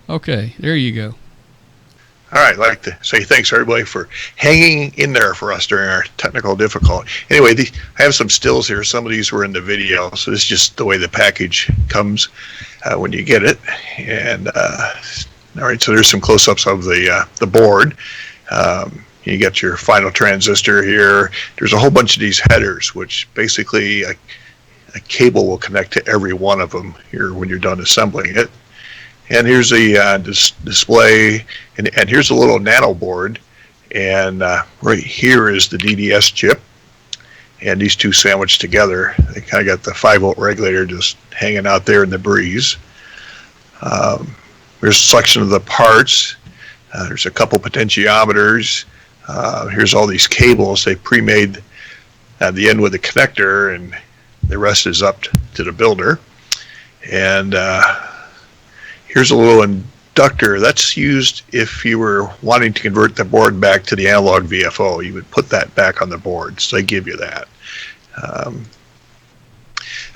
Okay, there you go. All right, I'd like to say thanks everybody for hanging in there for us during our technical difficulty. Anyway, I have some stills here. Some of these were in the video, so this is just the way the package comes when you get it. And all right, so there's some close-ups of the board. You get your final transistor here. There's a whole bunch of these headers, which basically a cable will connect to every one of them here when you're done assembling it. And here's the display, and here's a little nano board, and right here is the DDS chip, and these two sandwiched together. They kind of got the 5-volt regulator just hanging out there in the breeze. Here's a selection of the parts. There's a couple potentiometers. Here's all these cables they pre-made at the end with the connector, and the rest is up to the builder. And here's a little inductor that's used if you were wanting to convert the board back to the analog VFO. You would put that back on the board, so they give you that.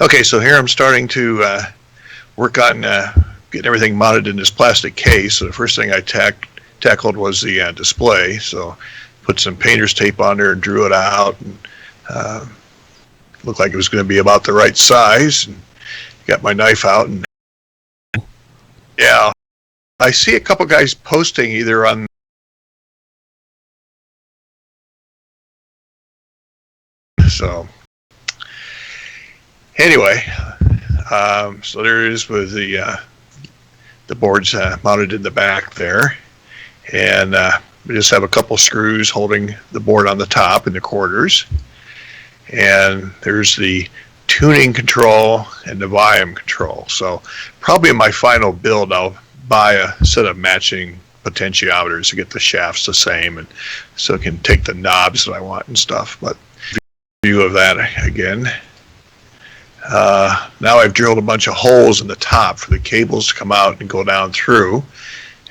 Okay, so here I'm starting to work on getting everything mounted in this plastic case. So the first thing I tackled was the display. So put some painter's tape on there and drew it out, and looked like it was going to be about the right size. And got my knife out, and yeah, I see a couple guys posting either on so anyway, so there it is with the boards mounted in the back there, and we just have a couple screws holding the board on the top in the quarters, and there's the tuning control and the volume control. So probably in my final build I'll buy a set of matching potentiometers to get the shafts the same, and so it can take the knobs that I want and stuff. But view of that again. Now I've drilled a bunch of holes in the top for the cables to come out and go down through,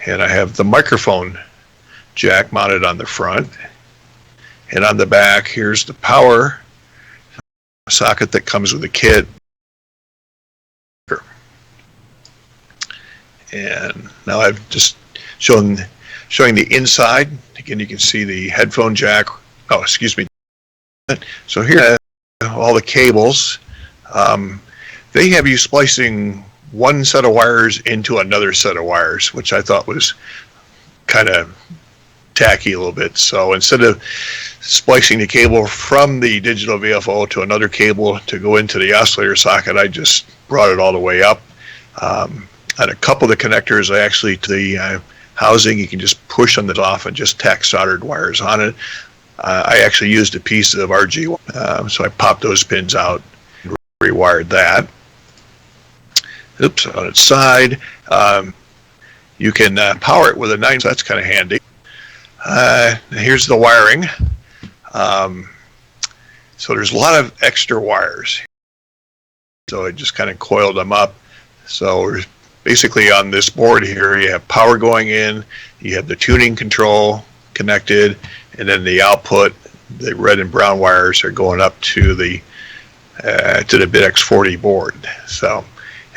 and I have the microphone jack mounted on the front, and on the back here's the power socket that comes with the kit. And now I've just showing the inside. Again, you can see the headphone jack. Oh, excuse me. So here are all the cables. They have you splicing one set of wires into another set of wires, which I thought was kind of tacky a little bit. So instead of splicing the cable from the digital VFO to another cable to go into the oscillator socket, I just brought it all the way up. On a couple of the connectors, I actually, to the housing, you can just push on the off and just tack soldered wires on it. I actually used a piece of RG, so I popped those pins out and rewired that. Oops, on its side. You can power it with a 9, so that's kind of handy. Here's the wiring. So there's a lot of extra wires. So I just kind of coiled them up. So basically on this board here, you have power going in, you have the tuning control connected, and then the output, the red and brown wires are going up to the BitX40 board. So,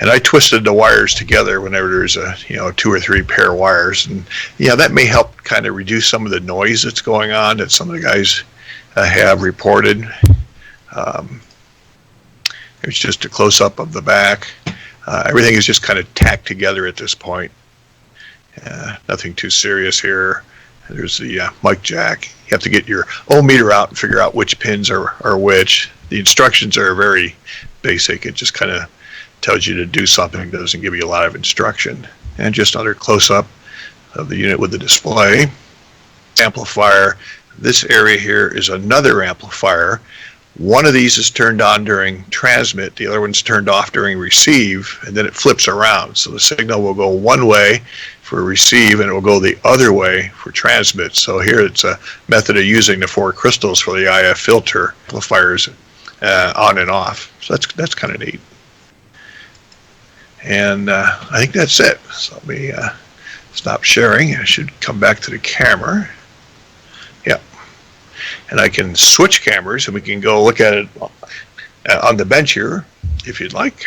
and I twisted the wires together whenever there's a 2 or 3 pair of wires, and that may help kind of reduce some of the noise that's going on that some of the guys have reported. It's just a close-up of the back. Everything is just kind of tacked together at this point. Nothing too serious here. There's the mic jack. You have to get your ohm meter out and figure out which pins are which. The instructions are very basic. It just kind of tells you to do something. It doesn't give you a lot of instruction. And just another close-up of the unit with the display. Amplifier. This area here is another amplifier. One of these is turned on during transmit, the other one's turned off during receive, and then it flips around. So the signal will go one way for receive, and it will go the other way for transmit. So here it's a method of using the 4 crystals for the IF filter amplifiers on and off. So that's kind of neat. And I think that's it. So let me stop sharing. I should come back to the camera. Yeah. And I can switch cameras, and we can go look at it on the bench here, if you'd like.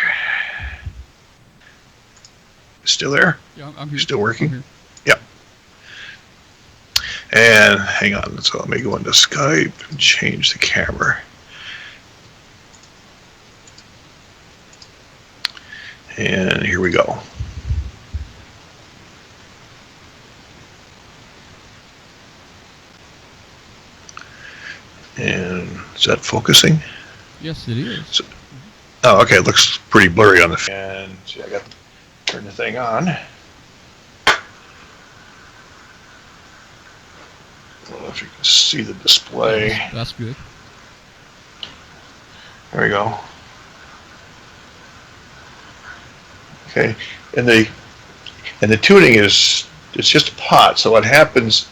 Still there? Yeah, I'm here. Still working? I'm here. Yep. And hang on, so let me go into Skype and change the camera. And here we go. And is that focusing? Yes, it is. So, oh, okay. It looks pretty blurry on the. And see, I got to turn the thing on. I don't know if you can see the display. That's good. There we go. Okay, and the tuning is, it's just a pot. So what happens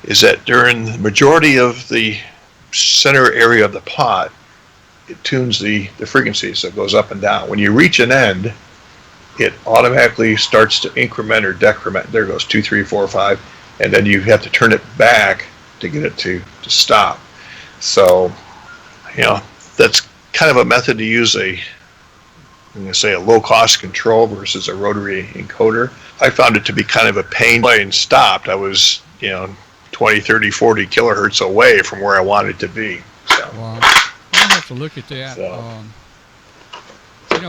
is that during the majority of the center area of the pot, it tunes the frequency, so it goes up and down. When you reach an end, it automatically starts to increment or decrement. There goes 2, 3, 4, 5, and then you have to turn it back to get it to stop. So, you know, that's kind of a method to use I'm going to say a low-cost control versus a rotary encoder. I found it to be kind of a pain. When I stopped, I was, 20, 30, 40 kilohertz away from where I wanted to be. So. Wow. I'll have to look at that. So.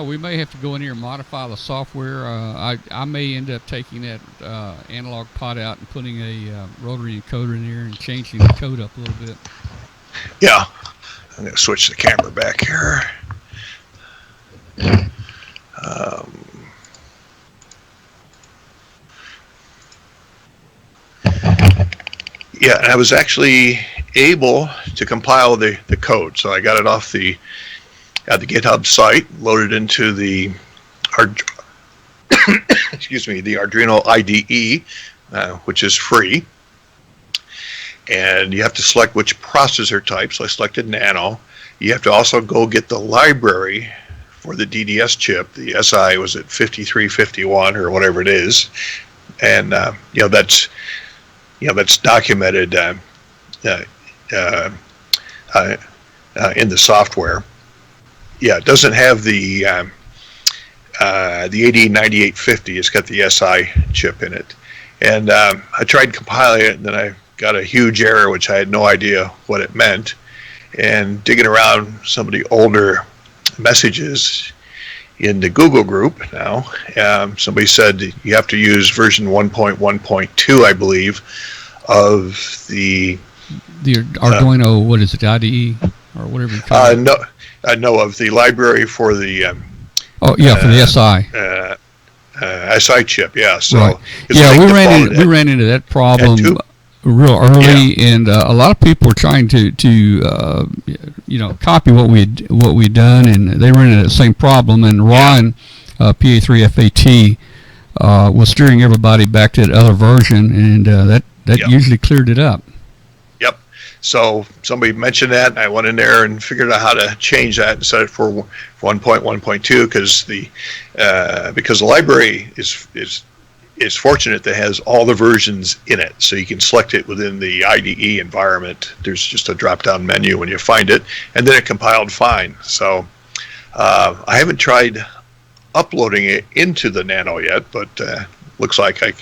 We may have to go in here and modify the software. I may end up taking that analog pot out and putting a rotary encoder in there and changing the code up a little bit. Yeah. I'm going to switch the camera back here. Yeah, and I was actually able to compile the code. So I got it off the GitHub site, loaded into the the Arduino IDE, which is free. And you have to select which processor type. So I selected Nano. You have to also go get the library for the DDS chip. The SI was at 5351 or whatever it is, and that's documented in the software. Yeah, it doesn't have the AD9850. It's got the SI chip in it, and I tried compiling it, and then I got a huge error, which I had no idea what it meant. And digging around some of the older messages in the Google group now, somebody said you have to use version 1.1.2, I believe, of the Arduino. What is it, IDE or whatever you call it? No, of the library for the. For the SI. SI chip, yeah. So right. Yeah, we ran into that problem real early, and a lot of people were trying to copy what we'd done, and they ran into the same problem. And Ron, PA3FAT, was steering everybody back to that other version, and that usually cleared it up. Yep. So somebody mentioned that, and I went in there and figured out how to change that and set it for 1.1.2 because the library is fortunate that it has all the versions in it, so you can select it within the IDE environment. There's just a drop-down menu when you find it, and then it compiled fine. So I haven't tried uploading it into the Nano yet, but looks like I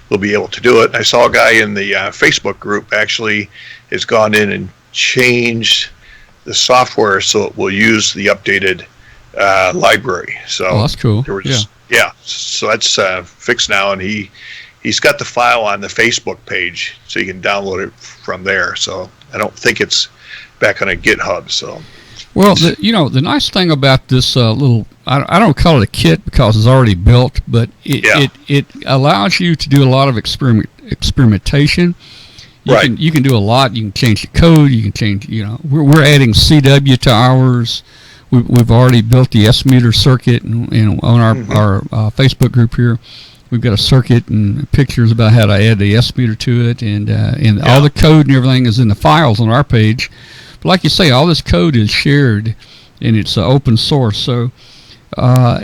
will be able to do it. I saw a guy in the Facebook group actually has gone in and changed the software so it will use the updated library. So that's cool. Yeah, so that's fixed now, and he's got the file on the Facebook page, so you can download it from there. So I don't think it's back on a GitHub. So, well, the nice thing about this little, I don't call it a kit because it's already built, but it allows you to do a lot of experimentation. You can do a lot. You can change the code. You can change. We're adding CW to ours. We've already built the S-meter circuit, and on our Facebook group here, we've got a circuit and pictures about how to add the S-meter to it, and all the code and everything is in the files on our page. But like you say, all this code is shared, and it's open source. So,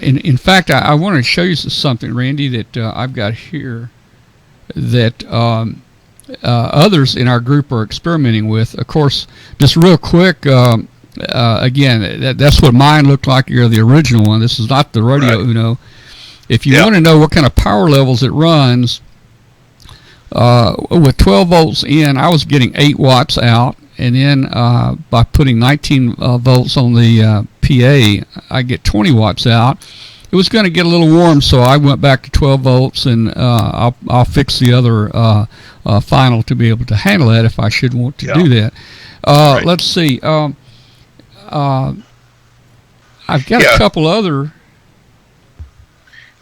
in fact, I want to show you something, Randy, that I've got here that others in our group are experimenting with. Of course, just real quick. Again, that's what mine looked like. You're the original one. This is not the Radio Uno. if you want to know what kind of power levels it runs, with 12 volts in, I was getting 8 watts out, and then by putting 19 volts on the PA, I get 20 watts out. It was going to get a little warm, so I went back to 12 volts, and I'll fix the other final to be able to handle that if I should want to do that. Right. Let's see. I've got a couple other.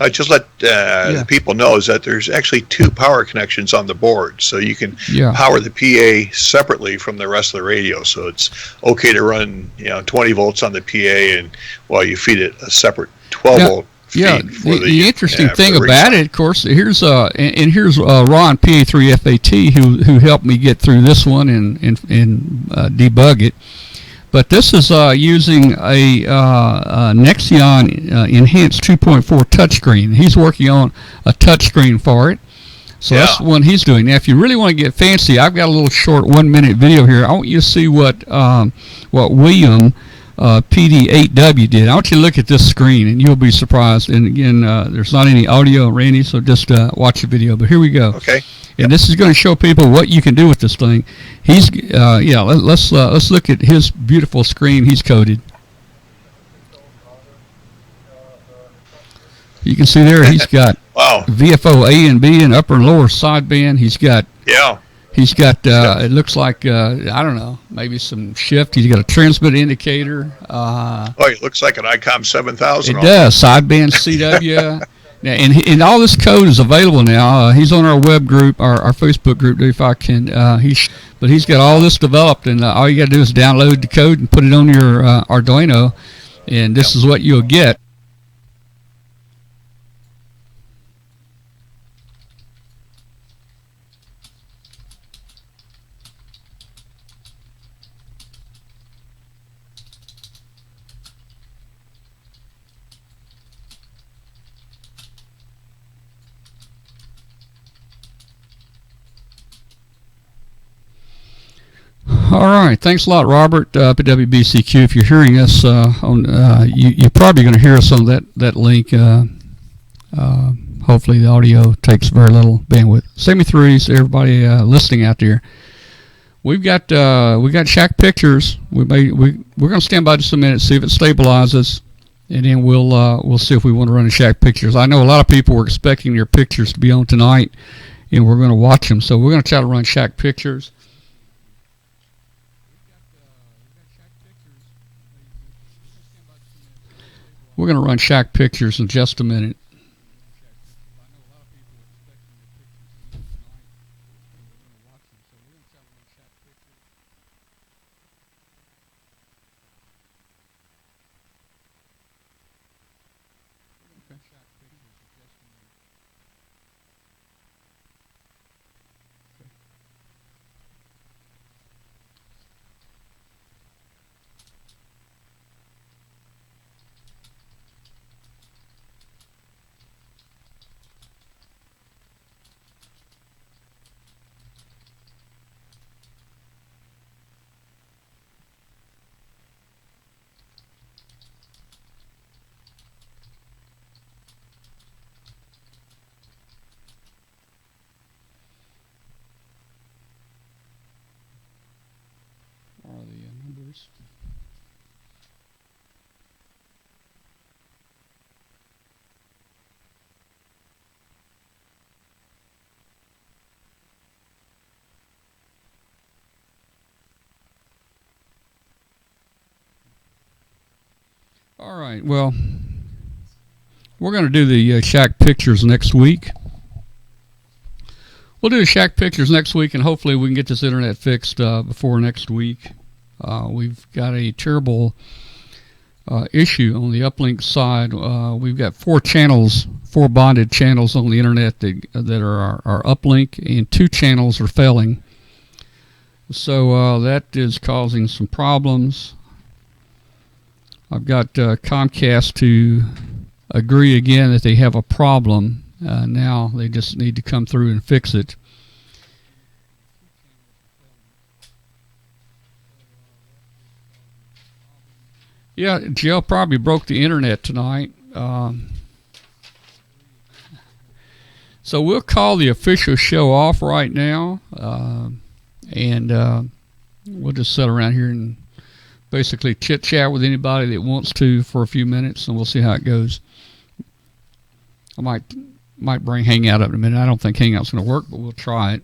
Just let the people know is that there's actually 2 power connections on the board, so you can power the PA separately from the rest of the radio. So it's okay to run 20 volts on the PA, and while you feed it a separate 12 volt. Yeah, the interesting thing about it, of course, here's Ron PA3FAT who helped me get through this one and debug it. But this is using a Nexion Enhanced 2.4 touchscreen. He's working on a touchscreen for it. So that's the one he's doing. Now, if you really want to get fancy, I've got a little short 1-minute video here. I want you to see what William PD8W did. I want you to look at this screen, and you'll be surprised. And again, there's not any audio, Randy, so just watch the video. But here we go. Okay. And this is going to show people what you can do with this thing. He's let's look at his beautiful screen he's coded. You can see there he's got VFO A and B and upper and lower sideband. He's got it looks like I don't know, maybe some shift. He's got a transmit indicator. It looks like an ICOM 7000. It does. Sideband CW. Now, and all this code is available now. He's on our web group, our Facebook group. If I can, but he's got all this developed, and all you got to do is download the code and put it on your Arduino, and this is what you'll get. All right, thanks a lot, Robert, up at WBCQ. If you're hearing us you're probably going to hear us on that link. Hopefully, the audio takes very little bandwidth. Send me threes, everybody listening out there. We've got shack pictures. We're going to stand by just a minute, see if it stabilizes, and then we'll see if we want to run a shack pictures. I know a lot of people were expecting your pictures to be on tonight, and we're going to watch them. So we're going to try to run shack pictures. We're going to run shack pictures in just a minute. All right, well, we're going to do the shack pictures next week. We'll do the shack pictures next week, and hopefully we can get this internet fixed before next week. We've got a terrible issue on the uplink side. We've got 4 bonded channels on the internet that are our uplink, and 2 channels are failing. So that is causing some problems. I've got Comcast to agree again that they have a problem. Now they just need to come through and fix it. Yeah, Jill probably broke the internet tonight. So we'll call the official show off right now, and we'll just sit around here and basically chit-chat with anybody that wants to for a few minutes, and we'll see how it goes. I might bring Hangout up in a minute. I don't think Hangout's going to work, but we'll try it.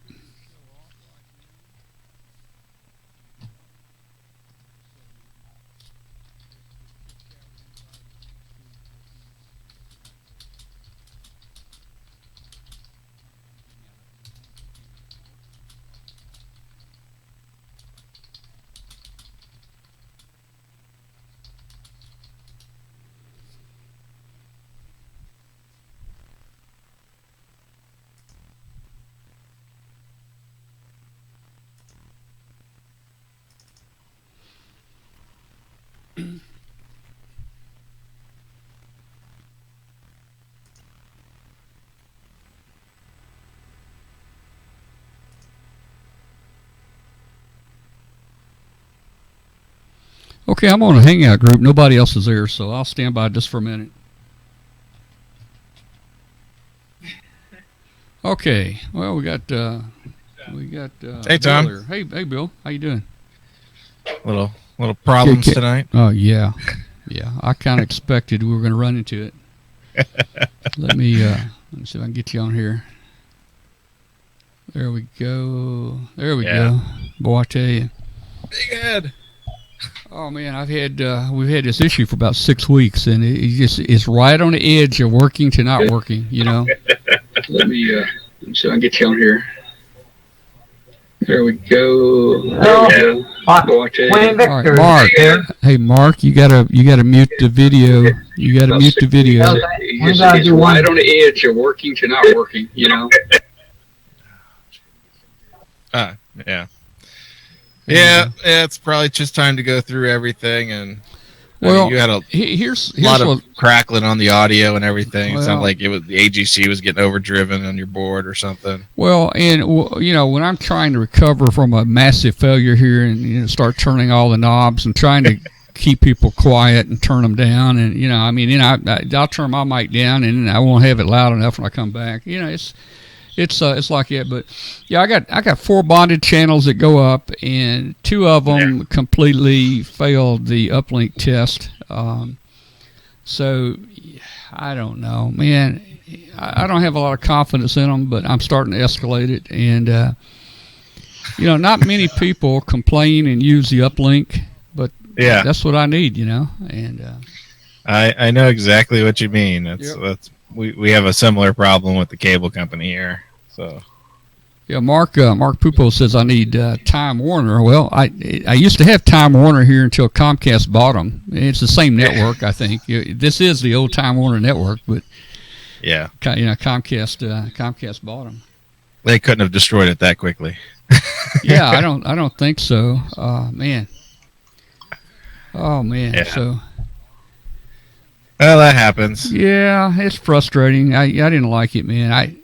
Okay, I'm on a Hangout group. Nobody else is there, so I'll stand by just for a minute. Okay. Well, we got hey, Tom. Bill here. Hey, Bill. How you doing? Little problems tonight. Oh yeah. I kind of expected we were going to run into it. Let me see if I can get you on here. There we go. Boy, I tell you. Big head. Oh man, we've had this issue for about 6 weeks, and it's right on the edge of working to not working. You know. Let me see if I can get you on here. There we go. Mark. All right, Mark. Hey, Mark, you gotta mute the video. You gotta mute the video. It's right on the edge of working to not working. You know. Yeah. Yeah, it's probably just time to go through everything, and well, you had a lot of crackling on the audio and everything. Well, it sounded like the AGC was getting overdriven on your board or something. Well, and when I'm trying to recover from a massive failure here, and start turning all the knobs and trying to keep people quiet and turn them down, and I'll turn my mic down, and I won't have it loud enough when I come back. It's like that, but yeah, I got 4 bonded channels that go up, and 2 of them completely failed the uplink test. So I don't know, man. I don't have a lot of confidence in them, but I'm starting to escalate it, and not many people complain and use the uplink, but yeah, that's what I need, And I know exactly what you mean. That's we have a similar problem with the cable company here. So, yeah, Mark Pupo says I need Time Warner. Well, I used to have Time Warner here until Comcast bought them. It's the same network, I think. This is the old Time Warner network, but yeah, Comcast bought them. They couldn't have destroyed it that quickly. Yeah, I don't think so. Man. Oh man. Yeah. So. Well, that happens. Yeah, it's frustrating. I didn't like it, man.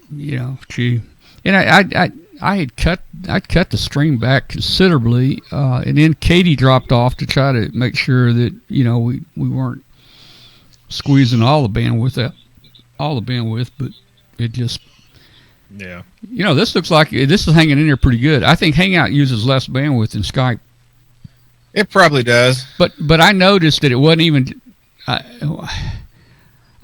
And I had cut the stream back considerably, and then Katie dropped off to try to make sure that we weren't squeezing all the bandwidth, but it just this looks like this is hanging in there pretty good. I think Hangout uses less bandwidth than Skype. It probably does, but I noticed that it wasn't even.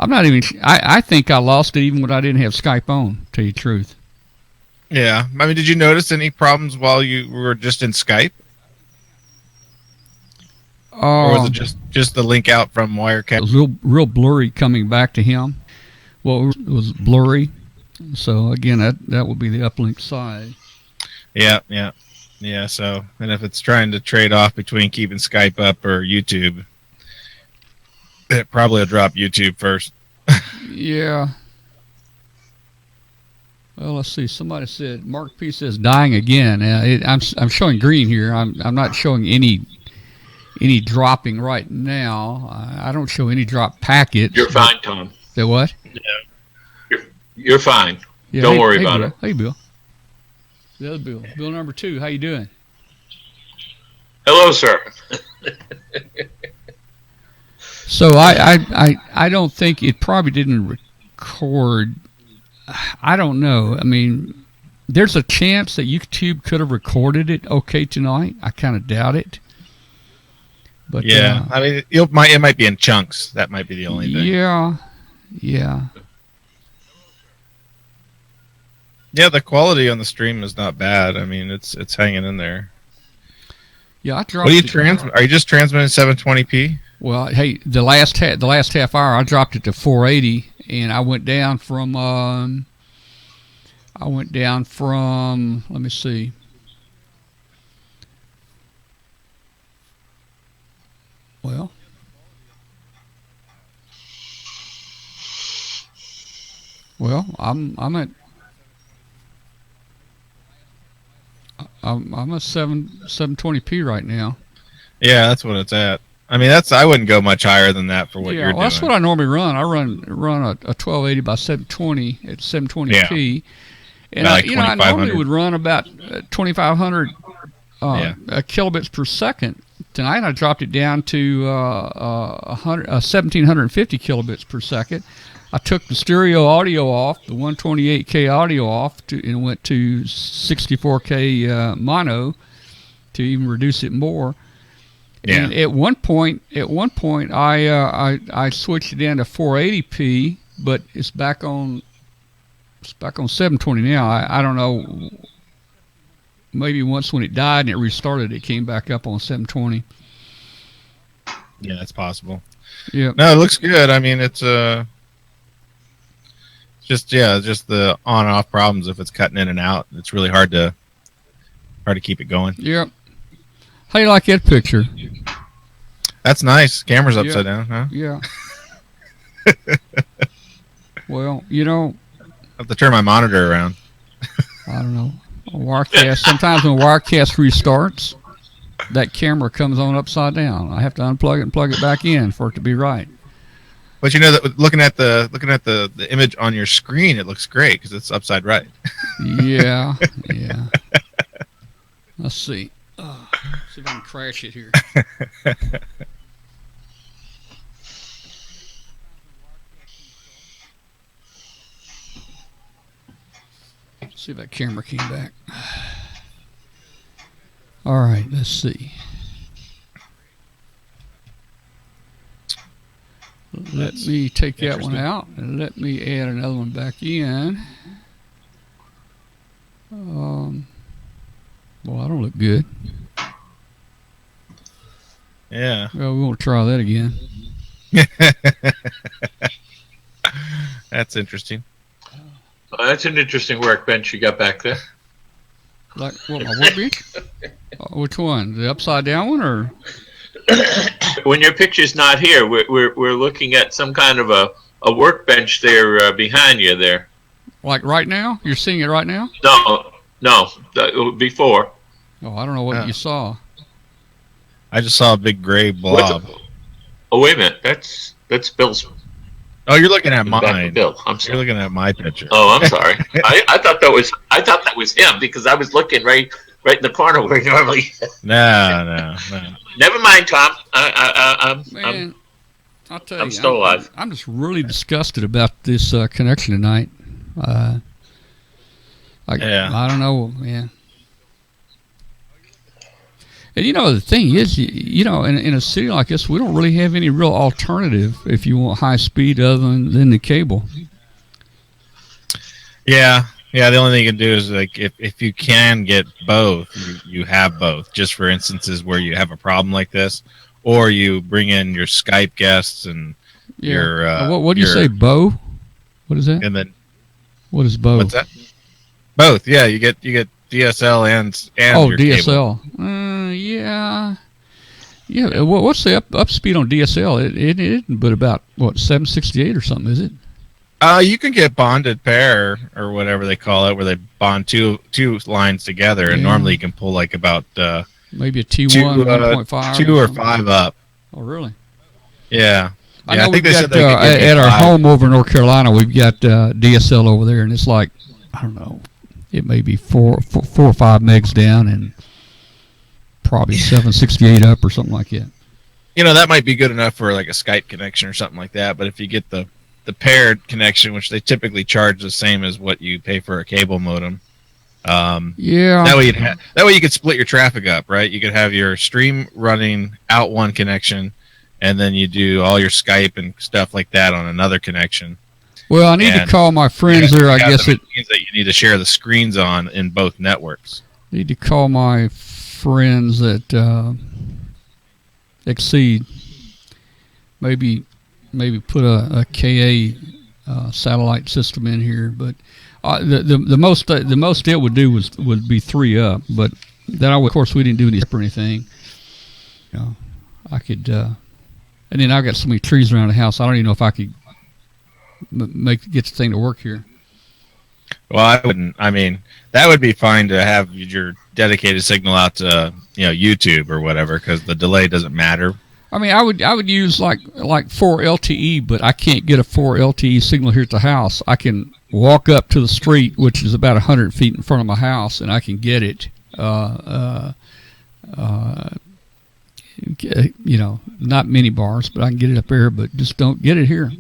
I'm not even. I think I lost it even when I didn't have Skype on. To tell you the truth. Yeah, I mean, did you notice any problems while you were just in Skype? Or was it just the link out from Wirecast? It was real blurry coming back to him. Well, it was blurry. So again, that would be the uplink side. Yeah. So, and if it's trying to trade off between keeping Skype up or YouTube, it probably will drop YouTube first. Yeah. Well, let's see. Somebody said Mark P says dying again. I'm showing green here. I'm not showing any dropping right now. I don't show any drop packets. You're fine, Tom. Say what? Yeah. You're fine. Yeah, don't worry about it. Hey, Bill. The other Bill. Bill number 2. How you doing? Hello, sir. So I don't think it probably didn't record I don't know. I mean, there's a chance that YouTube could have recorded it okay tonight. I kind of doubt it. But yeah, I mean, it might be in chunks. That might be the only thing. Yeah. Yeah, the quality on the stream is not bad. I mean, it's hanging in there. Yeah, I dropped. What do you transmit? Are you just transmitting 720p? Well, hey, the last half hour, I dropped it to 480, and I went down from. Let me see. Well, I'm at 720p right now. Yeah, that's what it's at. I mean, I wouldn't go much higher than that for what you're doing. That's what I normally run. I run a 1280 by 720 at 720p, and I normally would run about 2500 kilobits per second. Tonight I dropped it down to 1750 kilobits per second. I took the stereo audio off, the 128K audio off, and went to 64K mono to even reduce it more. Yeah. And at one point, I switched it down to 480p, but it's back on 720 now. I don't know. Maybe once when it died and it restarted, it came back up on 720. Yeah, that's possible. Yeah. No, it looks good. I mean, it's just the on and off problems. If it's cutting in and out, it's really hard to keep it going. Yep. How do you like that picture? That's nice. Camera's upside down, huh? Yeah. Well, I have to turn my monitor around. I don't know. Wirecast. Sometimes when Wirecast restarts, that camera comes on upside down. I have to unplug it and plug it back in for it to be right. But that looking at the image on your screen, it looks great because it's upside right. Yeah. Let's see. See if I can crash it here. See if that camera came back. All right, let's see. Let me take that one out and let me add another one back in. Well, I don't look good. Yeah. Well, we won't try that again. That's interesting. That's an interesting workbench you got back there. Like what, my workbench? Which one? The upside down one, or? When your picture's not here, we're looking at some kind of a workbench there behind you there. Like right now? You're seeing it right now? No, before. Oh, I don't know what you saw. I just saw a big gray blob. Oh, wait a minute. That's Bill's. Oh, you're looking at mine. Bill, I'm sorry. You're looking at my picture. Oh, I'm sorry. I thought that was him because I was looking right in the corner where normally. No. Never mind, Tom. I'll tell you, I'm still alive. I'm just really disgusted about this connection tonight. I don't know, man. And the thing is, in a city like this, we don't really have any real alternative if you want high speed other than the cable. Yeah. The only thing you can do is if you can get both, you have both. Just for instances where you have a problem like this, or you bring in your Skype guests and your. What do you say, Bo? What is that? And then. What is Bo? What's that? Both. Yeah, you get DSL and your DSL. Cable. Yeah. What's the up speed on DSL? It isn't but about 768 or something, is it? You can get bonded pair or whatever they call it, where they bond two lines together, and normally you can pull like about maybe a T1 1.5, 2 or 5 up. Oh, really? Yeah. I think they said at our home over in North Carolina, we've got DSL over there, and it's like, I don't know, it may be 4 or 5 megs down and probably 768 up or something like that. That might be good enough for like a Skype connection or something like that. But if you get the paired connection, which they typically charge the same as what you pay for a cable modem. Yeah. That way you could split your traffic up, right? You could have your stream running out one connection, and then you do all your Skype and stuff like that on another connection. Well, I need to call my friends there. I guess it means that you need to share the screens on in both networks. Need to call my friends at Exceed. Maybe put a KA satellite system in here, but the most it would do would be 3 up. But then of course we didn't do any or anything. You know, I could, and then I've got so many trees around the house. I don't even know if I could get the thing to work here. Well, I wouldn't. I mean, that would be fine to have your dedicated signal out to YouTube or whatever, because the delay doesn't matter. I mean, I would use like 4 LTE, but I can't get a 4 LTE signal here at the house. I can walk up to the street, which is about 100 feet in front of my house, and I can get it. Not many bars, but I can get it up there, but just don't get it here.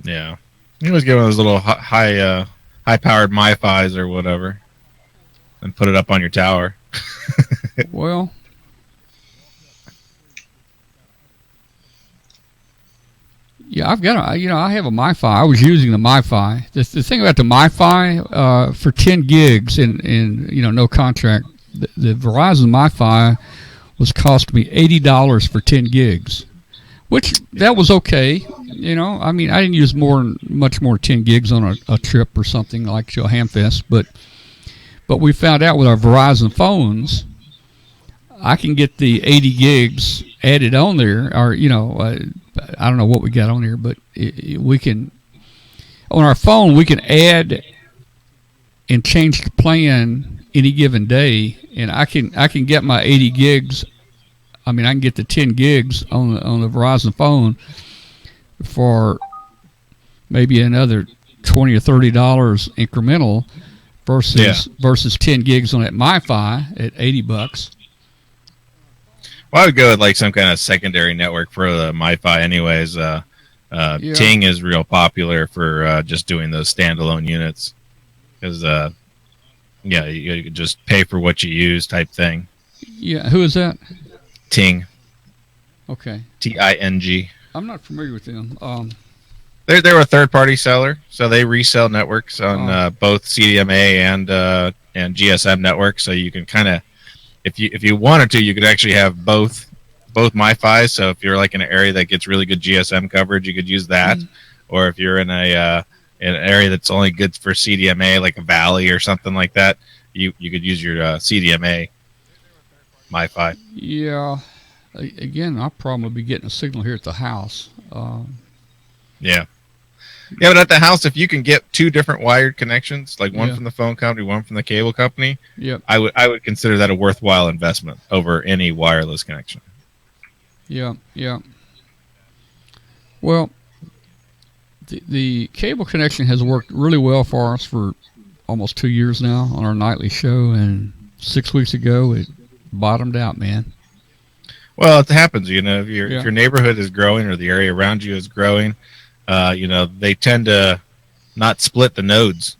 Yeah, you always get one of those little high-powered MiFis or whatever, and put it up on your tower. Well, yeah, I've got I have a MiFi. I was using the MiFi. The thing about the MiFi, for 10 gigs and no contract, the Verizon MiFi was cost me $80 for 10 gigs, which that was okay. I mean, I didn't use much more 10 gigs on a trip or something like to a hamfest, but we found out with our Verizon phones, I can get the 80 gigs added on there, or I don't know what we got on there, but we can, on our phone, we can add and change the plan any given day, and I can get my 80 gigs. I mean, I can get the 10 gigs on the Verizon phone for maybe another $20 or $30 incremental versus 10 gigs on that MiFi at $80. Well, I would go with like some kind of secondary network for the MiFi anyways. Ting is real popular for just doing those standalone units. Because, you could just pay for what you use type thing. Yeah, who is that? Ting. Okay. Ting. I'm not familiar with them. They're a third-party seller, so they resell networks on both CDMA and GSM networks. So you can kind of, if you wanted to, you could actually have both MiFis. So if you're like in an area that gets really good GSM coverage, you could use that. Mm-hmm. Or if you're in an area that's only good for CDMA, like a valley or something like that, you could use your CDMA MiFi. Yeah. Again, I'll probably be getting a signal here at the house. Yeah, but at the house, if you can get 2 different wired connections, like one from the phone company, one from the cable company, I would consider that a worthwhile investment over any wireless connection. Yeah. Well, the cable connection has worked really well for us for almost 2 years now on our nightly show, and 6 weeks ago it bottomed out, man. Well, it happens, if your neighborhood is growing or the area around you is growing, they tend to not split the nodes,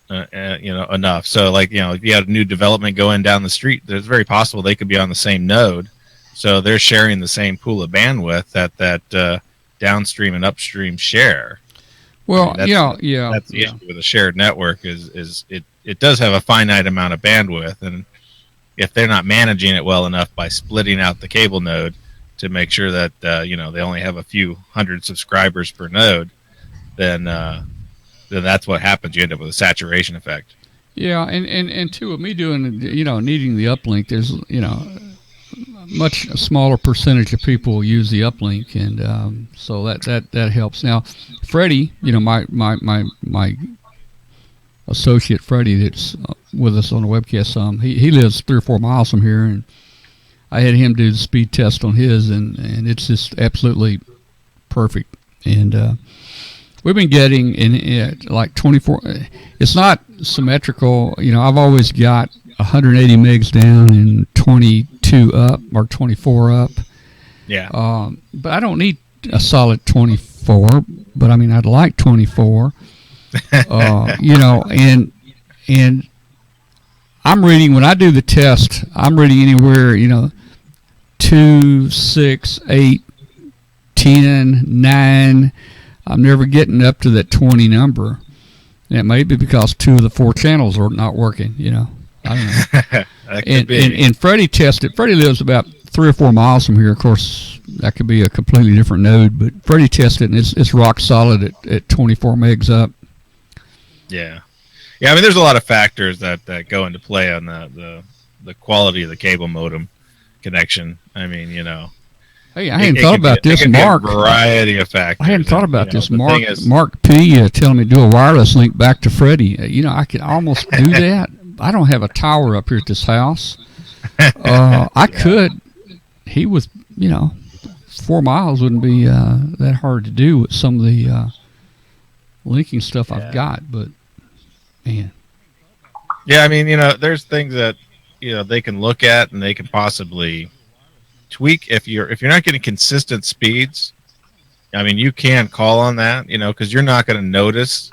enough. So, like, if you had a new development going down the street, it's very possible they could be on the same node. So they're sharing the same pool of bandwidth that downstream and upstream share. Well, that's the issue with a shared network is it does have a finite amount of bandwidth, and if they're not managing it well enough by splitting out the cable node to make sure that they only have a few hundred subscribers per node, then that's what happens. You end up with a saturation effect. Yeah, and too, with me doing needing the uplink, there's much smaller percentage of people use the uplink, and so that helps. Now, Freddie, my associate Freddie that's with us on the webcast, he lives 3 or 4 miles from here, and I had him do the speed test on his, and it's just absolutely perfect. And we've been getting in like 24. It's not symmetrical. I've always got 180 megs down and 22 up or 24 up. Yeah. But I don't need a solid 24 24, but I mean, I'd like 24. You know, and I'm reading, when I do the test, I'm reading anywhere, you know, 2, 6, 8, 10, 9. I'm never getting up to that 20 number. And it may be because 2 of the 4 channels are not working, you know. I don't know. That could be. And Freddie tested. Freddie lives about 3 or 4 miles from here. Of course, that could be a completely different node, but Freddie tested, and it's rock solid at 24 megs up. Yeah. Yeah, I mean, there's a lot of factors that go into play on the quality of the cable modem connection. I mean, you know. Hey, I hadn't thought about this, Mark. A variety of factors. I hadn't thought about this, Mark. Is, Mark P. Telling me to do a wireless link back to Freddie. You know, I could almost do that. I don't have a tower up here at this house. I could. He was, you know, 4 miles wouldn't be that hard to do with some of the linking stuff I've got, but man. Yeah, I mean, you know, there's things that, you know, they can look at and they can possibly tweak if you're not getting consistent speeds. I mean, you can call on that, you know, because you're not going to notice,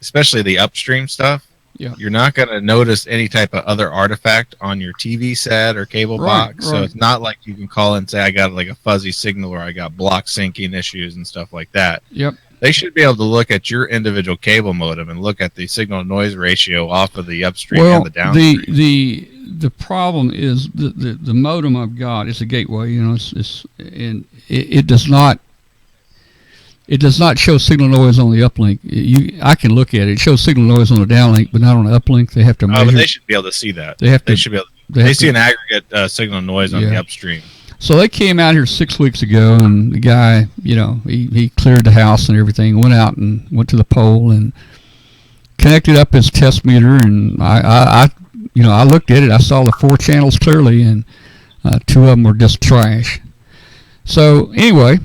especially the upstream stuff. Yeah. You're not going to notice any type of other artifact on your TV set or cable box. So it's not like you can call and say, I got like a fuzzy signal or I got block syncing issues and stuff like that. Yep. They should be able to look at your individual cable modem and look at the signal noise ratio off of the upstream and the downstream. The problem is the modem I've got is a gateway, you know, it does not show signal noise on the uplink. I can look at it. It shows signal noise on the downlink, but not on the uplink. They have to measure. But they should be able to see that. They should be able. They see an aggregate signal noise on the upstream. So they came out here 6 weeks ago, and the guy, you know, he cleared the house and everything, went out and went to the pole and connected up his test meter, and I looked at it. I saw the 4 channels clearly, and 2 of them were just trash. So anyway,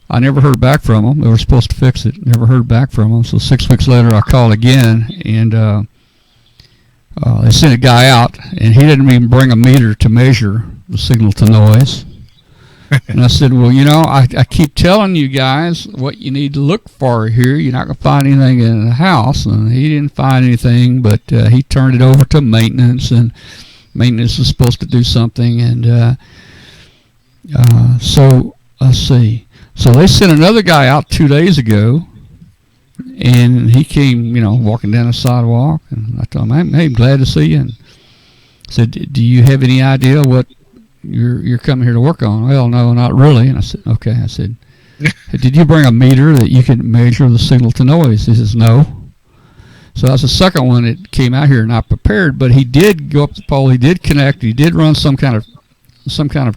I never heard back from them. They were supposed to fix it. Never heard back from them. So 6 weeks later, I called again, and they sent a guy out, and he didn't even bring a meter to measure the signal to noise. And I said, well, you know, I keep telling you guys what you need to look for here. You're not going to find anything in the house. And he didn't find anything, but he turned it over to maintenance, and maintenance is supposed to do something. And so let's see. So they sent another guy out 2 days ago, and he came, you know, walking down the sidewalk, and I told him, hey, I'm glad to see you. And I said, do you have any idea what you're coming here to work on? Well, no, not really. And I said, okay. I said, did you bring a meter that you can measure the signal to noise? He says, no. So that's the second one that came out here not prepared, but he did go up the pole, he did connect, he did run some kind of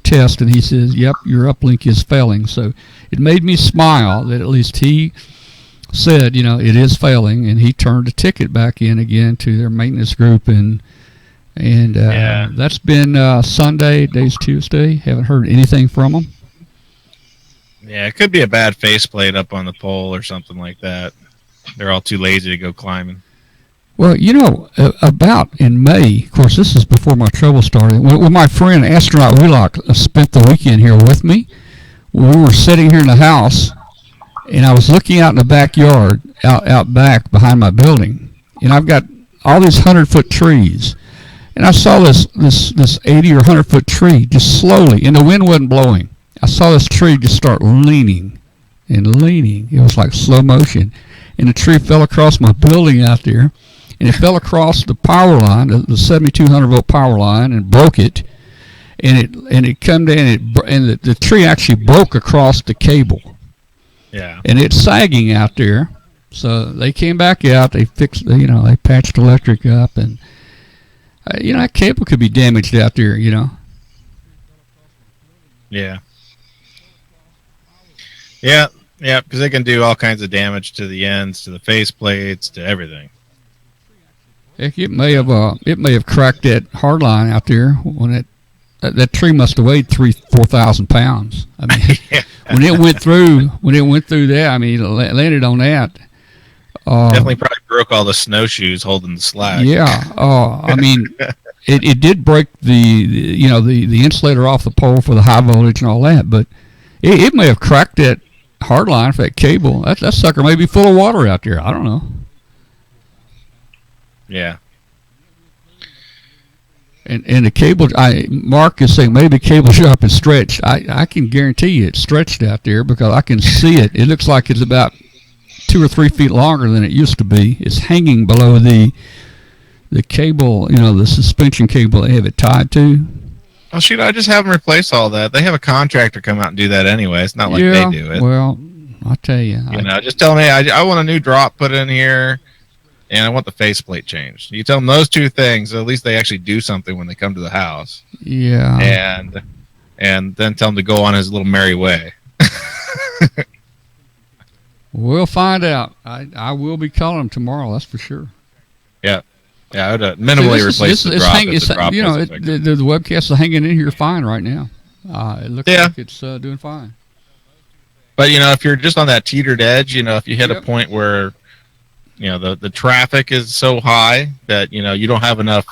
test, and he says, yep, your uplink is failing. So it made me smile that at least he said, you know, it is failing, and he turned a ticket back in again to their maintenance group, and that's been Sunday, today's Tuesday. Haven't heard anything from them. Yeah, it could be a bad faceplate up on the pole or something like that. They're all too lazy to go climbing. Well, you know, about in May, of course, this is before my trouble started, when my friend Astronaut Wheelock spent the weekend here with me, we were sitting here in the house, and I was looking out in the backyard, out back behind my building, and I've got all these 100-foot trees. And I saw this 80 or 100-foot tree just slowly, and the wind wasn't blowing. I saw this tree just start leaning and leaning. It was like slow motion. And the tree fell across my building out there, and it fell across the power line, the 7,200-volt power line, and broke it. And it come down, and the tree actually broke across the cable. Yeah. And it's sagging out there. So they came back out. They fixed, you know, they patched the electric up, and you know, that cable could be damaged out there, you know. Yeah. Yeah, because they can do all kinds of damage to the ends, to the face plates, to everything. Heck, it may have cracked that hard line out there when that tree must have weighed 4,000 pounds. I mean, Yeah. when it went through that, I mean, it landed on that. Definitely probably broke all the snowshoes holding the slack. Yeah. I mean, it did break the insulator off the pole for the high voltage and all that, but it may have cracked that hard line for that cable. That sucker may be full of water out there. I don't know. Yeah. And the cable, Mark is saying maybe the cable shop is stretched. I can guarantee you it's stretched out there because I can see it. It looks like it's about 2 or 3 feet longer than it used to be. It's hanging below the cable, the suspension cable they have it tied to. Oh, shoot, I just have them replace all that. They have a contractor come out and do that anyway. It's not like they do it. Well, I'll tell you. Just tell me, I want a new drop put in here, and I want the faceplate changed. You tell them those two things, at least they actually do something when they come to the house. Yeah. And then tell them to go on his little merry way. We'll find out. I will be calling him tomorrow, that's for sure. Yeah. Yeah, I would minimally replace the drop. The webcast is hanging in here fine right now. It looks like it's doing fine. But, if you're just on that teetered edge, if you hit a point where, the traffic is so high that, you don't have enough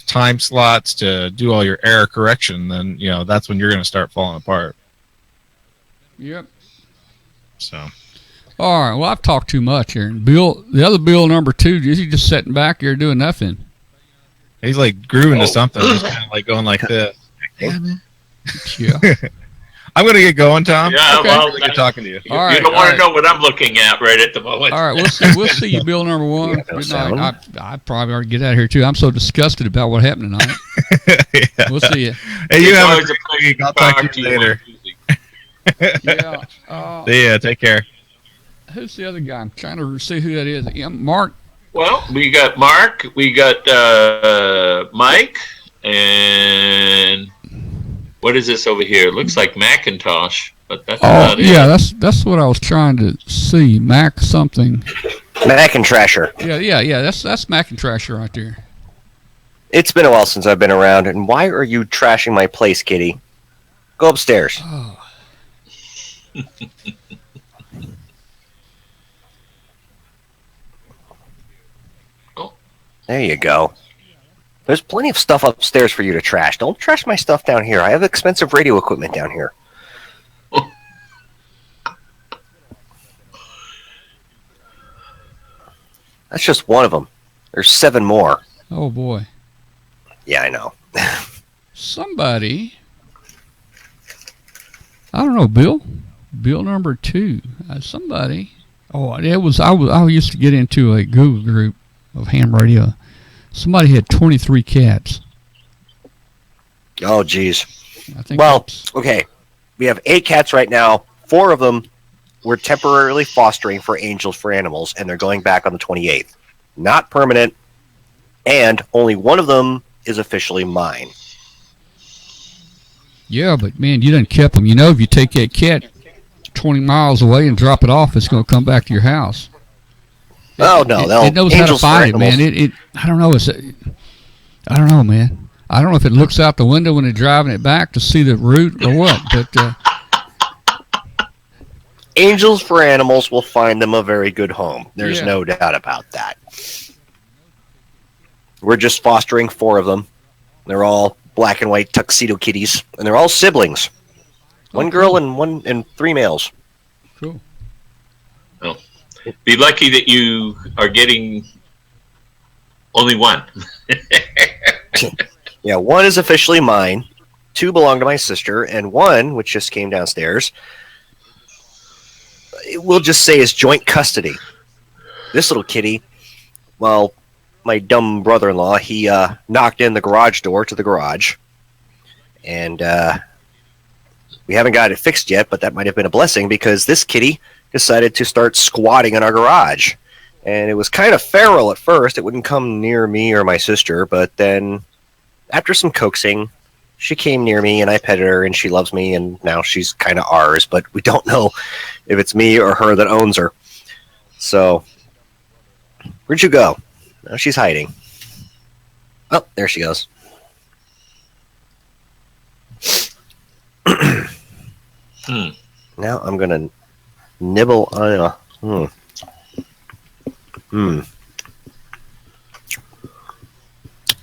time slots to do all your error correction, then, that's when you're going to start falling apart. Yep. So... All right, well, I've talked too much here. Bill, the other Bill, number 2, is he just sitting back here doing nothing? He's like grooving to something. He's kind of like going like this. Yeah. I'm going to get going, Tom. Yeah, okay. well, good talking to you. You don't want to know what I'm looking at right at the moment. All right, we'll see you, Bill, number 1. Good night. I probably ought to get out of here, too. I'm so disgusted about what happened tonight. Yeah. We'll see you. Hey, you have a week. I'll talk to you later. Yeah. See ya. Take care. Who's the other guy? I'm trying to see who that is. Yeah, Mark. Well, we got Mark, we got Mike, and what is this over here? It looks like Macintosh, but that's not it. Yeah, that's what I was trying to see. Mac something. Macintrasher. Yeah. That's Macintrasher right there. It's been a while since I've been around, and why are you trashing my place, kitty? Go upstairs. Oh. There you go. There's plenty of stuff upstairs for you to trash. Don't trash my stuff down here. I have expensive radio equipment down here. That's just one of them. There's 7 more. Oh, boy. Yeah, I know. Somebody... I don't know, Bill. Bill number 2. Somebody... Oh, it was. I used to get into a Google group of ham radio. Somebody had 23 cats. Oh, geez. I think okay. We have 8 cats right now. 4 of them we're temporarily fostering for Angels for Animals, and they're going back on the 28th. Not permanent, and only one of them is officially mine. Yeah, but, man, you done kept them. If you take that cat 20 miles away and drop it off, it's going to come back to your house. Oh, no. It knows how to find it, man. I don't know. I don't know, man. I don't know if it looks out the window when they're driving it back to see the route or what, but... Angels for Animals will find them a very good home. There's no doubt about that. We're just fostering 4 of them. They're all black and white tuxedo kitties, and they're all siblings. 1 girl and 3 males. Cool. Well, be lucky that you are getting only 1. Yeah, 1 is officially mine. 2 belong to my sister, and 1, which just came downstairs, we'll just say is joint custody. This little kitty, well, my dumb brother-in-law, he knocked in the garage door to the garage, and we haven't got it fixed yet, but that might have been a blessing because this kitty decided to start squatting in our garage. And it was kind of feral at first. It wouldn't come near me or my sister, but then after some coaxing, she came near me and I petted her and she loves me and now she's kind of ours, but we don't know if it's me or her that owns her. So, where'd you go? Now she's hiding. Oh, there she goes. Now I'm gonna nibble on a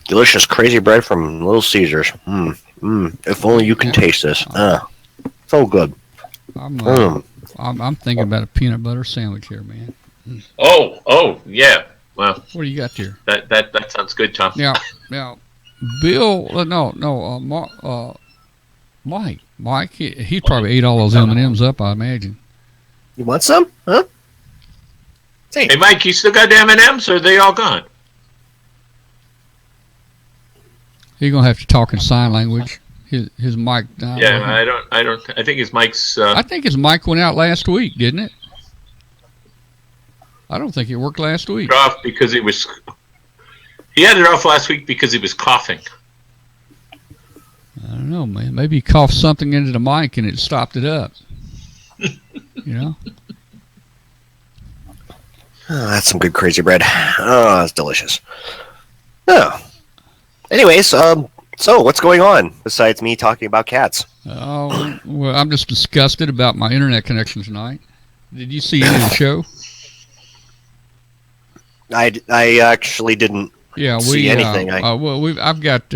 delicious crazy bread from Little Caesars. If only you can taste this. So good. I'm thinking about a peanut butter sandwich here, man. Oh, yeah. Well, what do you got there? That sounds good, Tom. Now, Bill, Mike, he probably ate all those M&Ms up, I imagine. You want some? Huh? Hey, Mike, you still got the M&Ms, or are they all gone? He's gonna have to talk in sign language. His mic. Yeah, I think his mic's. I think his mic went out last week, didn't it? I don't think it worked last week. Off because he was. He had it off last week because he was coughing. I don't know, man. Maybe he coughed something into the mic and it stopped it up. You know. Oh, that's some good crazy bread. Oh, that's delicious. Oh. Anyways, so what's going on besides me talking about cats? Oh, well, I'm just disgusted about my internet connection tonight. Did you see any of the show? I actually didn't see anything. I've got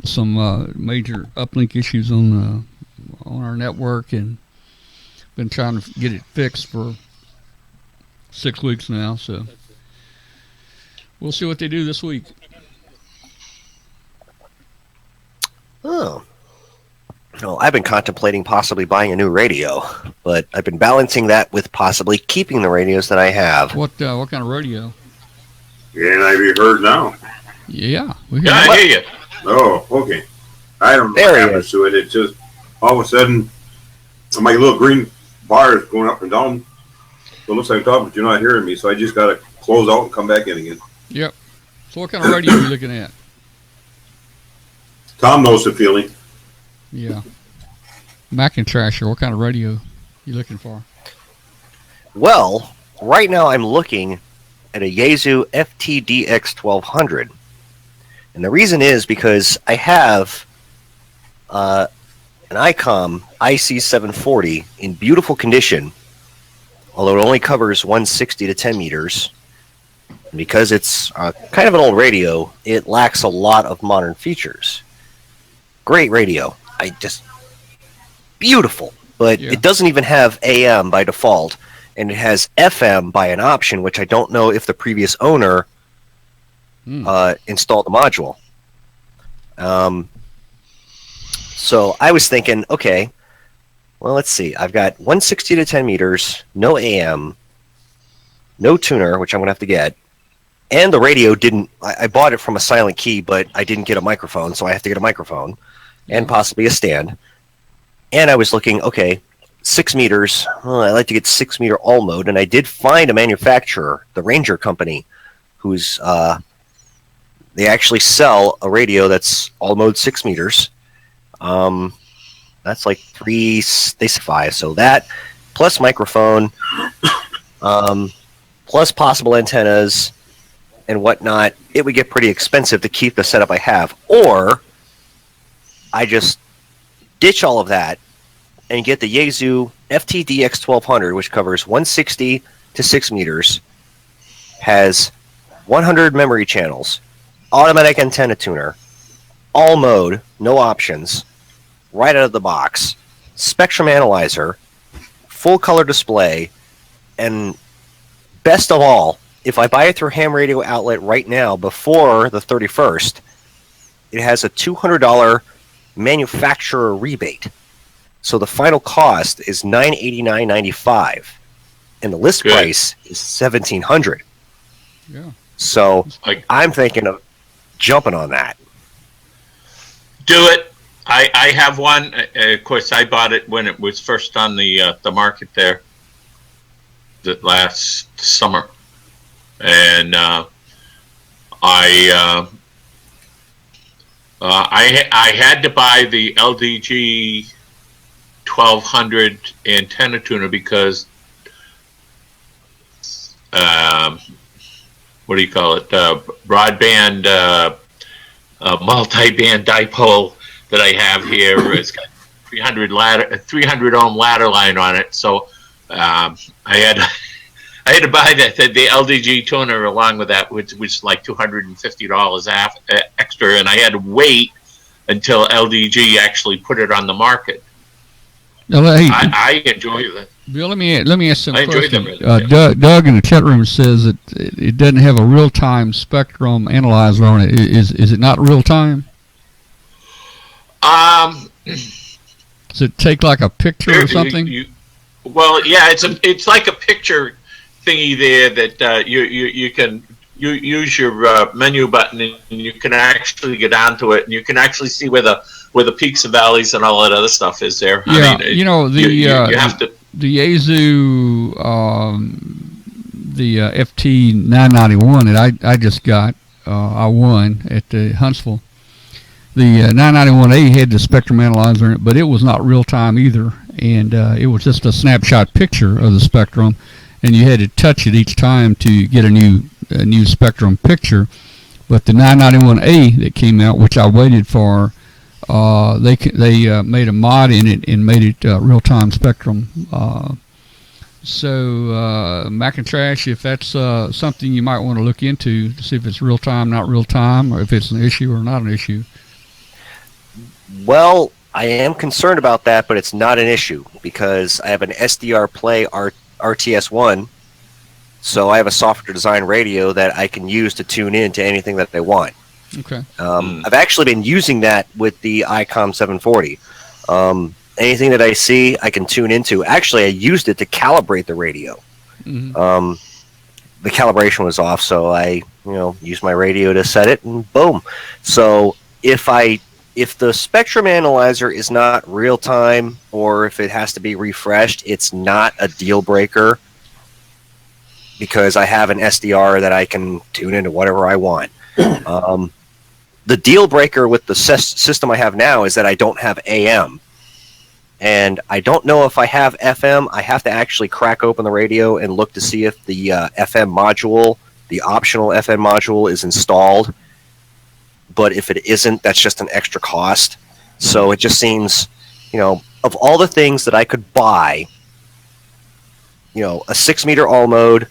some major uplink issues on our network, and been trying to get it fixed for 6 weeks now. So we'll see what they do this week. Oh. Well, I've been contemplating possibly buying a new radio, but I've been balancing that with possibly keeping the radios that I have. What kind of radio? Can I be heard now? Yeah. I hear you. Oh, okay. I don't know what happens to it. It's just all of a sudden, my little green bar is going up and down. So it looks like I'm talking, but you're not hearing me, so I just got to close out and come back in again. Yep. So what kind of radio are you looking at? Tom knows the feeling. Yeah. Macintrasher, what kind of radio you looking for? Well, right now I'm looking at a Yaesu FTDX 1200. And the reason is because I have an ICOM IC740 in beautiful condition, although it only covers 160 to 10 meters. And because it's kind of an old radio, it lacks a lot of modern features. Great radio. Beautiful. But it doesn't even have AM by default, and it has FM by an option, which I don't know if the previous owner installed the module. So I was thinking, okay, well, let's see. I've got 160 to 10 meters, no AM, no tuner, which I'm going to have to get, and the radio didn't... I bought it from a silent key, but I didn't get a microphone, so I have to get a microphone. And possibly a stand. And I was looking, okay, 6 meters. Well, I like to get 6 meter all mode, and I did find a manufacturer, the Ranger Company, who's they actually sell a radio that's all mode 6 meters. That's like 365. So that plus microphone, plus possible antennas and whatnot, it would get pretty expensive to keep the setup I have. Or I just ditch all of that and get the Yaesu FTDX 1200, which covers 160 to 6 meters, has 100 memory channels, automatic antenna tuner, all mode, no options, right out of the box, spectrum analyzer, full color display, and best of all, if I buy it through Ham Radio Outlet right now before the 31st, it has a $200 manufacturer rebate. So the final cost is $989.95, and the list price is $1,700. Yeah. So I'm thinking of jumping on that. Do it. I have one. Of course, I bought it when it was first on the market there, last summer, and I had to buy the LDG 1200 antenna tuner because what do you call it? Broadband multi-band dipole that I have here. It's got 300 ohm ladder line on it, so I had to buy the LDG tuner along with that, which was like $250 extra, and I had to wait until LDG actually put it on the market. Hey, I enjoy that. Bill, let me ask some I enjoy questions. them. Doug in the chat room says that it doesn't have a real-time spectrum analyzer on it. Is it not real-time? Does it take like a picture or something? Well, yeah, it's like a picture thingy there that you can use your menu button and you can actually get onto it and you can actually see where the peaks and valleys and all that other stuff is there. Yeah, I mean, you have to. The Yaesu, the FT 991 that I just got, I won at the Huntsville. The 991A had the spectrum analyzer in it, but it was not real time either, and it was just a snapshot picture of the spectrum, and you had to touch it each time to get a new spectrum picture. But the 991A that came out, which I waited for, they made a mod in it and made it real-time spectrum. So Macintrash, if that's something you might want to look into to see if it's real-time, not real-time, or if it's an issue or not an issue. Well, I am concerned about that, but it's not an issue because I have an SDR Play RTS1, so I have a software-defined radio that I can use to tune in to anything that I want. Okay. I've actually been using that with the ICOM 740. Anything that I see, I can tune into. Actually, I used it to calibrate the radio. Mm-hmm. The calibration was off, so I, used my radio to set it, and boom. So if the spectrum analyzer is not real time, or if it has to be refreshed, it's not a deal breaker because I have an SDR that I can tune into whatever I want. The deal breaker with the system I have now is that I don't have AM. And I don't know if I have FM. I have to actually crack open the radio and look to see if the FM module, the optional FM module, is installed. But if it isn't, that's just an extra cost. So it just seems, of all the things that I could buy, a 6-meter all mode,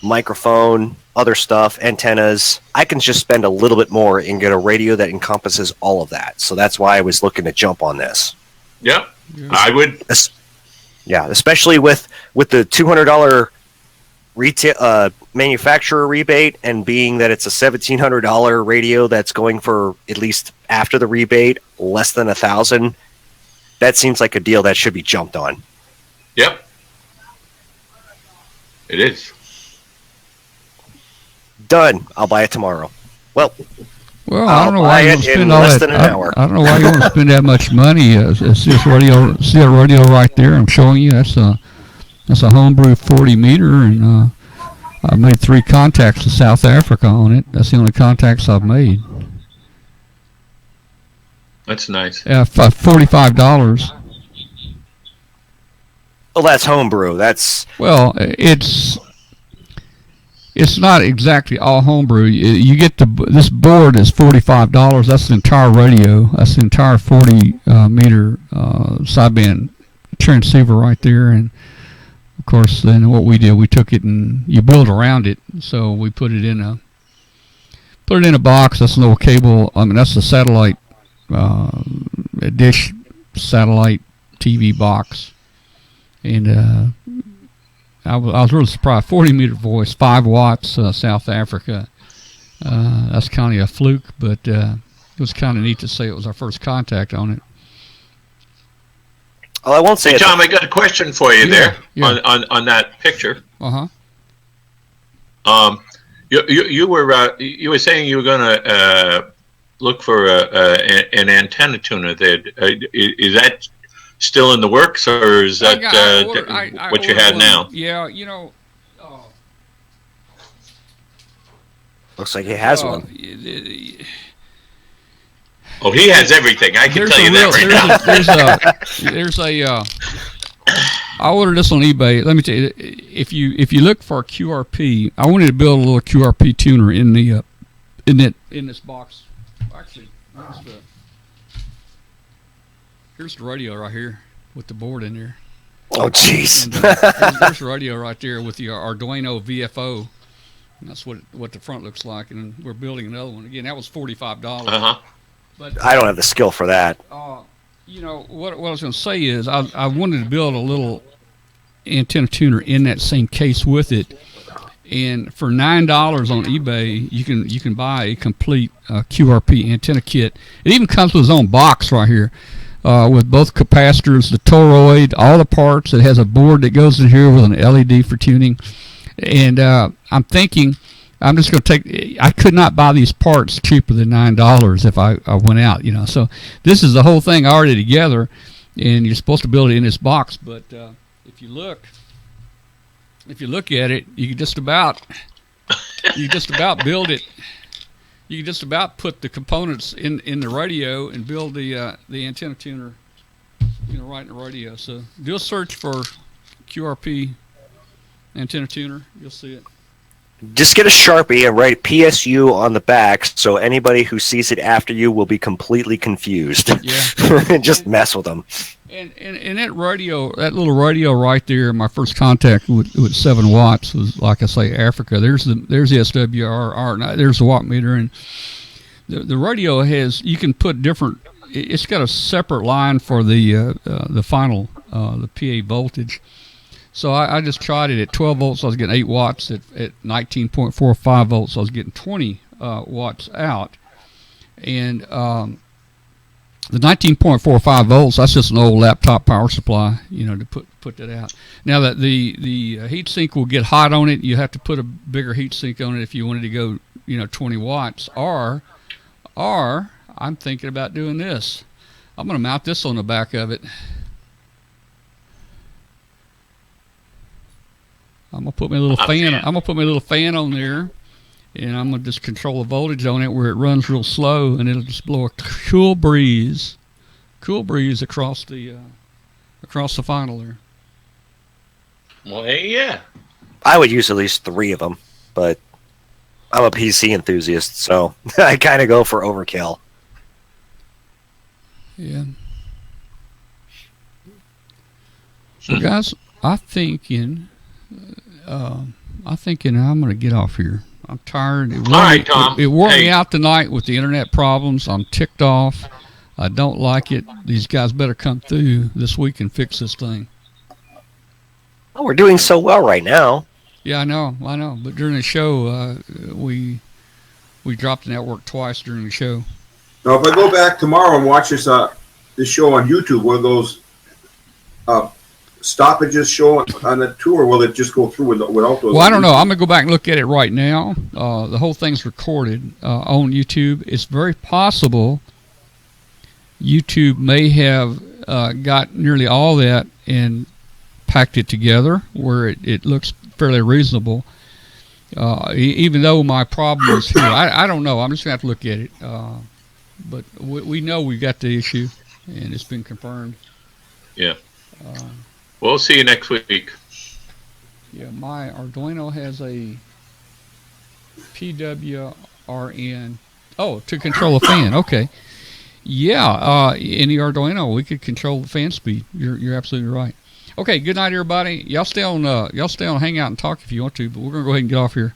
microphone, other stuff, antennas, I can just spend a little bit more and get a radio that encompasses all of that. So that's why I was looking to jump on this. Yeah, I would. Yeah, especially with the $200 retail manufacturer rebate, and being that it's a $1,700 radio that's going for, at least after the rebate, less than $1,000. That seems like a deal that should be jumped on. Yep, it is. Done. I'll buy it tomorrow. Well, I don't know why you want to spend all that. I don't know why you want to spend that much money. It's just radio. See a radio right there. I'm showing you. That's a homebrew 40 meter, and I made 3 contacts to South Africa on it. That's the only contacts I've made. That's nice. Yeah, $45. Well, that's homebrew. That's It's not exactly all homebrew. You get this board is $45. That's the entire radio. That's the entire 40 meter sideband transceiver right there. And of course, then what we did, we took it and you build around it. So we put it in a box. That's a little cable. I mean, that's a satellite, a dish satellite TV box, and I was really surprised. 40 meter voice, 5 watts, South Africa. That's kind of a fluke, but it was kind of neat to say it was our first contact on it. Well, I won't say hey, Tom, I got a question for you there on that picture. You were saying you were going to look for an antenna tuner there. Is that still in the works, or is that what you had now? Yeah, looks like he has one. Oh, he has everything. I can tell you that right now. I ordered this on eBay. Let me tell you, if you look for a QRP, I wanted to build a little QRP tuner in this box. Actually, here's the radio right here with the board in there. Oh, jeez. There's the radio right there with the Arduino VFO. And that's what the front looks like, and we're building another one. Again, that was $45. But I don't have the skill for that. You know, what I was going to say is I wanted to build a little antenna tuner in that same case with it. And for $9 on eBay, you can buy a complete QRP antenna kit. It even comes with its own box right here, with both capacitors, the toroid, all the parts. It has a board that goes in here with an LED for tuning. And I'm thinking I'm just going to take. I could not buy these parts cheaper than $9 if I went out. You know, so this is the whole thing already together, and you're supposed to build it in this box. But if you look at it, you can just about build it. You can just about put the components in the radio and build the antenna tuner, you know, right in the radio. So do a search for QRP antenna tuner. You'll see it. Just get a Sharpie and write PSU on the back, so anybody who sees it after you will be completely confused. Yeah. Just mess with them. And that radio, that little radio right there, my first contact with 7 watts was, like I say, Africa. There's the SWRR. There's the watt meter, and the radio has, you can put different. It's got a separate line for the final the PA voltage. So I just tried it at 12 volts. I was getting 8 watts. At 19.45 volts, I was getting 20 watts out. And the 19.45 volts, that's just an old laptop power supply, you know, to put that out. Now that the heat sink will get hot on it, you have to put a bigger heat sink on it if you wanted to go, you know, 20 watts. Or I'm thinking about doing this. I'm going to mount this on the back of it. I'm gonna put my little fan. I'm gonna put my little fan on there, and I'm gonna just control the voltage on it where it runs real slow, and it'll just blow a cool breeze across the final there. Well, hey, yeah. I would use at least 3 of them, but I'm a PC enthusiast, so I kind of go for overkill. Yeah. So, guys, I'm thinking I'm going to get off here. I'm tired. All right, Tom. It wore me out tonight with the internet problems. I'm ticked off. I don't like it. These guys better come through this week and fix this thing. Oh, we're doing so well right now. Yeah, I know. But during the show, we dropped the network twice during the show. Now, if I go back tomorrow and watch this show on YouTube, will those stoppages show on the tour, or will it just go through without those? Well, I don't know. I'm going to go back and look at it right now. The whole thing's recorded on YouTube. It's very possible YouTube may have got nearly all that and packed it together where it looks fairly reasonable. Even though my problem is here, I don't know. I'm just going to have to look at it. But we know we've got the issue, and it's been confirmed. Yeah. We'll see you next week. Yeah, my Arduino has a PWRN. Oh, to control a fan. Okay. Yeah, in the Arduino, we could control the fan speed. You're absolutely right. Okay, good night, everybody. Y'all stay on hang out and talk if you want to, but we're gonna go ahead and get off here.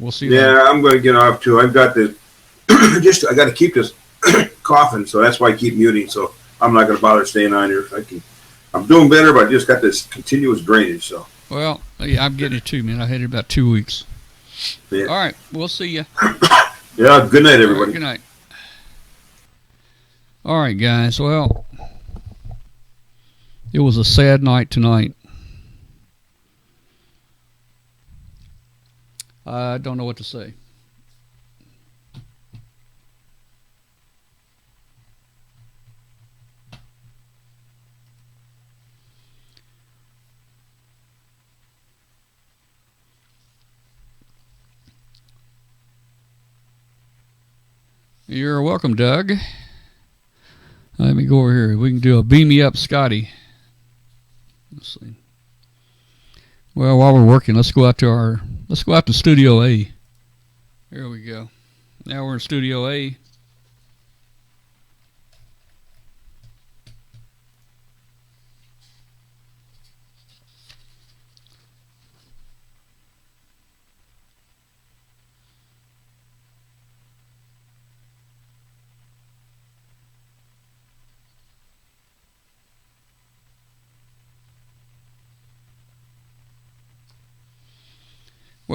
We'll see you later. Yeah, I'm gonna get off too. I've got this. I got to keep this coughing, so that's why I keep muting. So I'm not gonna bother staying on here. I'm doing better, but I just got this continuous drainage. So. Well, yeah, I'm getting it too, man. I had it about 2 weeks. Yeah. All right, we'll see you. Yeah. Good night, everybody. Good night. All right, guys. Well, it was a sad night tonight. I don't know what to say. You're welcome, Doug. Let me go over here. We can do a beam me up, Scotty. Let's see. Well, while we're working, let's go out to Studio A. There we go. Now we're in Studio A.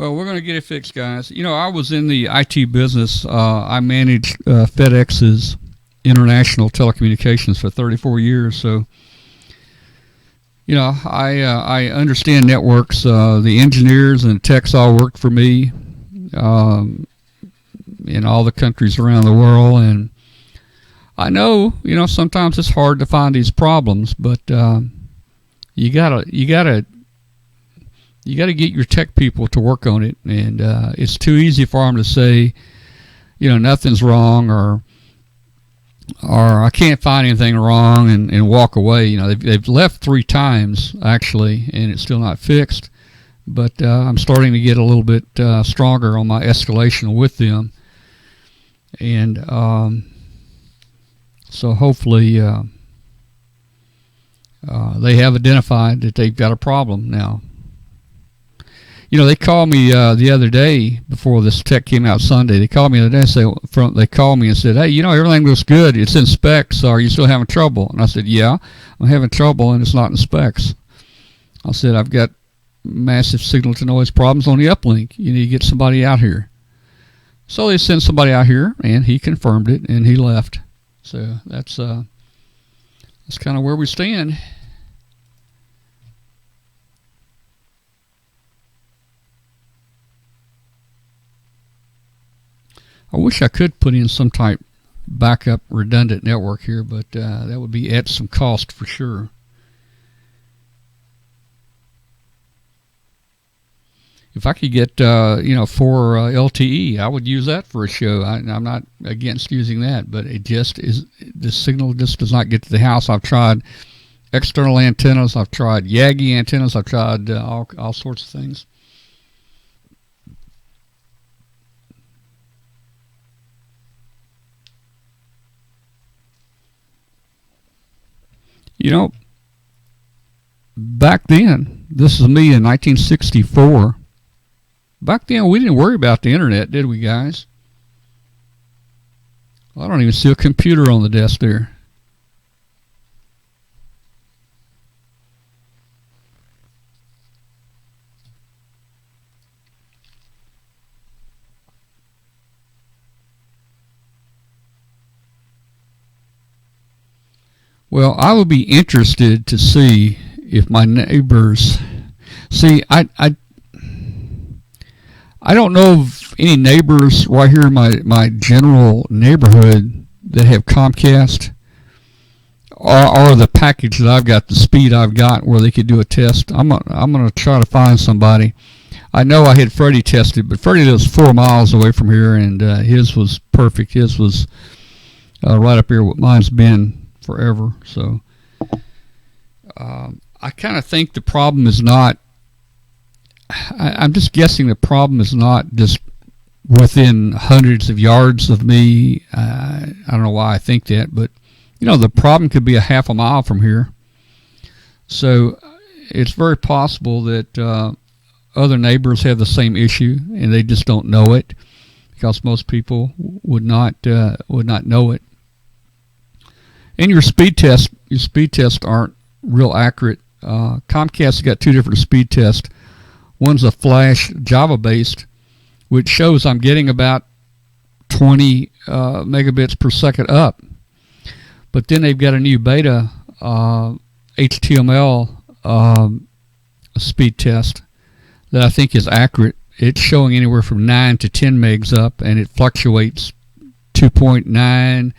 Well, we're going to get it fixed, guys. You know, I was in the IT business. I managed FedEx's international telecommunications for 34 years. So, you know, I understand networks. The engineers and techs all worked for me in all the countries around the world. And I know, you know, sometimes it's hard to find these problems, but you gotta get your tech people to work on it, and it's too easy for them to say, you know, nothing's wrong, or I can't find anything wrong, and walk away. You know, they've left 3 times actually, and it's still not fixed. But I'm starting to get a little bit stronger on my escalation with them, and so hopefully they have identified that they've got a problem now. You know, they called me the other day before this tech came out Sunday. They called me the other day. They called me and said, "Hey, you know, everything looks good. It's in specs. So are you still having trouble?" And I said, "Yeah, I'm having trouble, and it's not in specs." I said, "I've got massive signal-to-noise problems on the uplink. You need to get somebody out here." So they sent somebody out here, and he confirmed it, and he left. So that's kind of where we stand. I wish I could put in some type backup redundant network here, but that would be at some cost for sure. If I could get, you know, 4 LTE, I would use that for a show. I'm not against using that, but it just is, the signal just does not get to the house. I've tried external antennas. I've tried Yagi antennas. I've tried all sorts of things. You know, back then, this is me in 1964. Back then, we didn't worry about the internet, did we, guys? I don't even see a computer on the desk there. Well, I would be interested to see if my neighbors... See, I don't know of any neighbors right here in my general neighborhood that have Comcast, or the package that I've got, the speed I've got, where they could do a test. I'm gonna try to find somebody. I know I had Freddie tested, but Freddie lives 4 miles away from here, and his was perfect. His was right up here. What mine's been forever. So I kind of think the problem is not, I'm just guessing the problem is not just within hundreds of yards of me. I don't know why I think that, but you know, the problem could be a half a mile from here. So it's very possible that other neighbors have the same issue and they just don't know it, because most people would not know it. And your speed tests aren't real accurate. Comcast has got 2 different speed tests. One's a flash Java based, which shows I'm getting about 20 megabits per second up. But then they've got a new beta HTML speed test that I think is accurate. It's showing anywhere from 9 to 10 megs up, and it fluctuates 2.9,